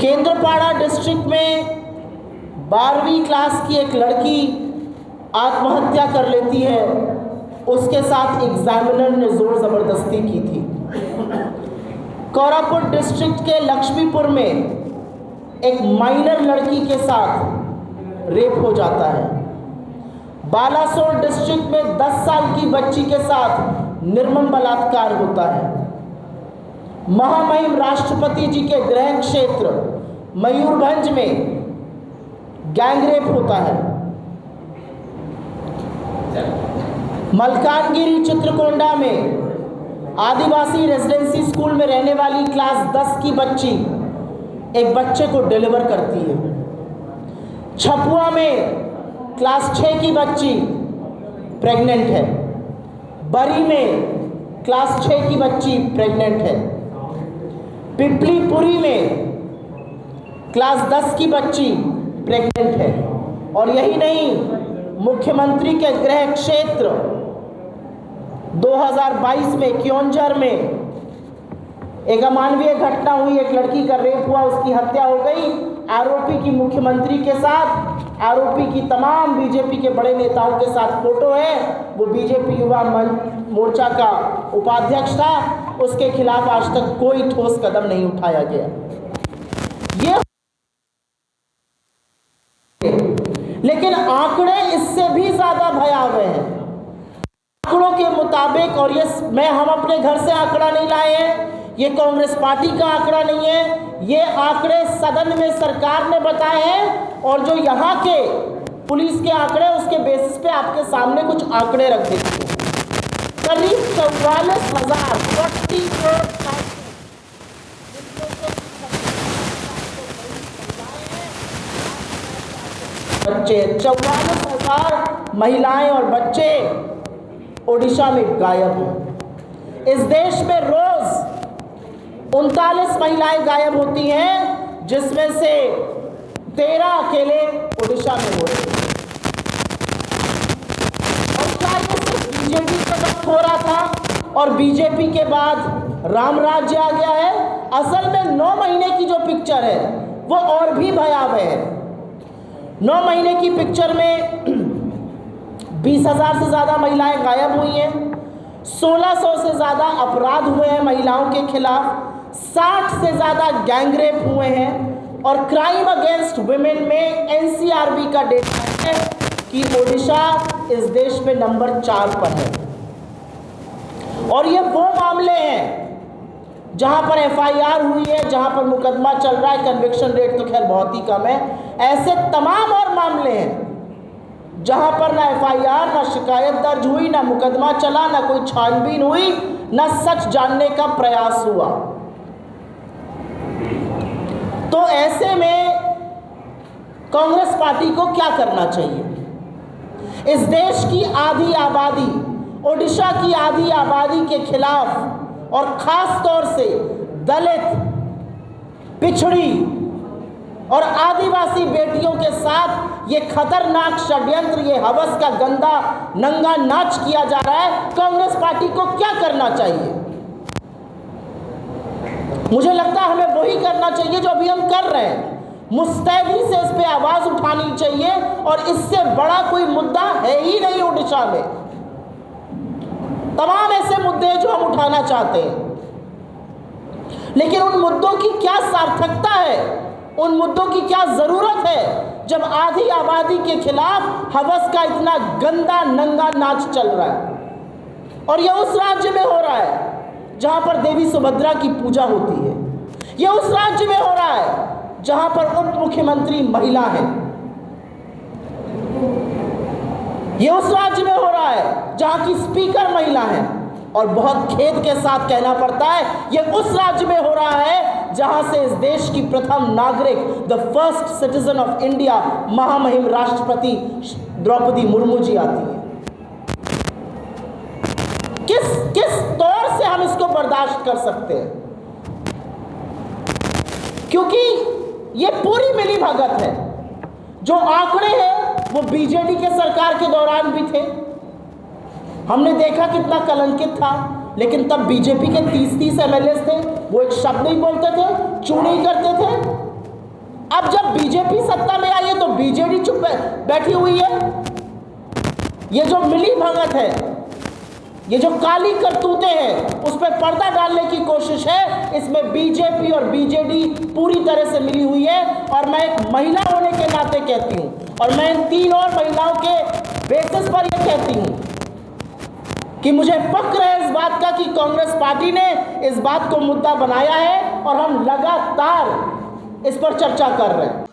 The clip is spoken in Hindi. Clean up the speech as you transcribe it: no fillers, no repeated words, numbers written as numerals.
केंद्रपाड़ा डिस्ट्रिक्ट में 12वीं क्लास की एक लड़की आत्महत्या कर लेती है। उसके साथ एग्जामिनर ने जोर ज़बरदस्ती की थी। कोरापुट डिस्ट्रिक्ट के लक्ष्मीपुर में एक माइनर लड़की के साथ रेप हो जाता है। बालासोर डिस्ट्रिक्ट में 10 साल की बच्ची के साथ निर्मम बलात्कार होता है। महामहिम राष्ट्रपति जी के गृह क्षेत्र मयूरभंज में गैंगरेप होता है। मलकानगिरी चित्रकोंडा में आदिवासी रेजिडेंसी स्कूल में रहने वाली क्लास 10 की बच्ची एक बच्चे को डिलीवर करती है। छपुआ में क्लास 6 की बच्ची प्रेग्नेंट है। बरी में क्लास 6 की बच्ची प्रेग्नेंट है। पिपलीपुरी में क्लास 10 की बच्ची प्रेग्नेंट है। और यही नहीं, मुख्यमंत्री के गृह क्षेत्र 2022 में क्योंझर में एक अमानवीय घटना हुई। एक लड़की का रेप हुआ, उसकी हत्या हो गई। आरोपी की मुख्यमंत्री के साथ, आरोपी की तमाम बीजेपी के बड़े नेताओं के साथ फोटो है। वो बीजेपी युवा मोर्चा का उपाध्यक्ष था। उसके खिलाफ आज तक कोई ठोस कदम नहीं उठाया गया। ये लेकिन आंकड़े इससे भी ज्यादा भयावह हैं। आंकड़ों के मुताबिक, और ये हम अपने घर से आंकड़ा नहीं लाए हैं, ये कांग्रेस पार्टी का आंकड़ा नहीं है, ये आंकड़े सदन में सरकार ने बताए हैं। और जो यहाँ के पुलिस के आंकड़े, उसके बेसिस पे आपके सामने कुछ आंकड़े रख देते हैं। करीब 44,000 बच्चे, 44,000 महिलाएं और बच्चे ओडिशा में गायब हैं। इस देश में रोज 39 महिलाएं गायब होती हैं, जिसमें से 13 अकेले ओडिशा में हो रहे हैं। और क्या ये सिर्फ बीजेपी के वक्त हो रहा था और बीजेपी के बाद राम राज्य आ गया है? असल में 9 महीने की जो पिक्चर है वो और भी भयावह है। 9 महीने की पिक्चर में 20,000 से ज़्यादा महिलाएं गायब हुई हैं। 1600 से ज़्यादा अपराध हुए हैं महिलाओं के खिलाफ। 60 से ज़्यादा गैंगरेप हुए हैं। और क्राइम अगेंस्ट वुमेन में एनसीआरबी का डेटा है कि ओडिशा इस देश में नंबर 4 पर है। और ये वो मामले हैं जहां पर एफआईआर हुई है, जहां पर मुकदमा चल रहा है। कन्विक्शन रेट तो खैर बहुत ही कम है। ऐसे तमाम और मामले हैं जहां पर ना एफआईआर, ना शिकायत दर्ज हुई, ना मुकदमा चला, ना कोई छानबीन हुई, ना सच जानने का प्रयास हुआ। तो ऐसे में कांग्रेस पार्टी को क्या करना चाहिए? इस देश की आधी आबादी, ओडिशा की आधी आबादी के खिलाफ, और खास तौर से दलित, पिछड़ी और आदिवासी बेटियों के साथ ये खतरनाक षड्यंत्र, ये हवस का गंदा नंगा नाच किया जा रहा है। कांग्रेस पार्टी को क्या करना चाहिए? मुझे लगता है हमें वही करना चाहिए जो अभी हम कर रहे हैं। मुस्तैदी से इस पे आवाज उठानी चाहिए। और इससे बड़ा कोई मुद्दा है ही नहीं ओडिशा में। तमाम ऐसे मुद्दे हैं जो हम उठाना चाहते हैं, लेकिन उन मुद्दों की क्या सार्थकता है, उन मुद्दों की क्या जरूरत है, जब आधी आबादी के खिलाफ हवस का इतना गंदा नंगा नाच चल रहा है। और यह उस राज्य में हो रहा है जहां पर देवी सुभद्रा की पूजा होती है। यह उस राज्य में हो रहा है जहां पर उप मुख्यमंत्री महिला है। ये उस राज्य में हो रहा है जहां की स्पीकर महिला है। और बहुत खेद के साथ कहना पड़ता है, ये उस राज्य में हो रहा है जहां से इस देश की प्रथम नागरिक, the first citizen of India, महामहिम राष्ट्रपति द्रौपदी मुर्मू जी आती है। किस तौर से हम इसको बर्दाश्त कर सकते हैं? क्योंकि ये पूरी मिली भगत है। जो आंकड़े हैं वो बीजेडी के सरकार के दौरान भी थे। हमने देखा कितना कलंकित था, लेकिन तब बीजेपी के 30-30 एमएलए थे, वो एक शब्द नहीं बोलते थे, चू नहीं करते थे। अब जब बीजेपी सत्ता में आई है तो बीजेडी चुप बैठी हुई है। ये जो मिली भगत है, ये जो काली करतूतें हैं, उस पर पर्दा डालने की कोशिश है। इसमें बीजेपी और बीजेडी पूरी तरह से मिली हुई है। और मैं एक महिला होने के नाते कहती हूँ, और मैं इन 3 और महिलाओं के बेसिस पर यह कहती हूँ कि मुझे फक्र है इस बात का कि कांग्रेस पार्टी ने इस बात को मुद्दा बनाया है और हम लगातार इस पर चर्चा कर रहे हैं।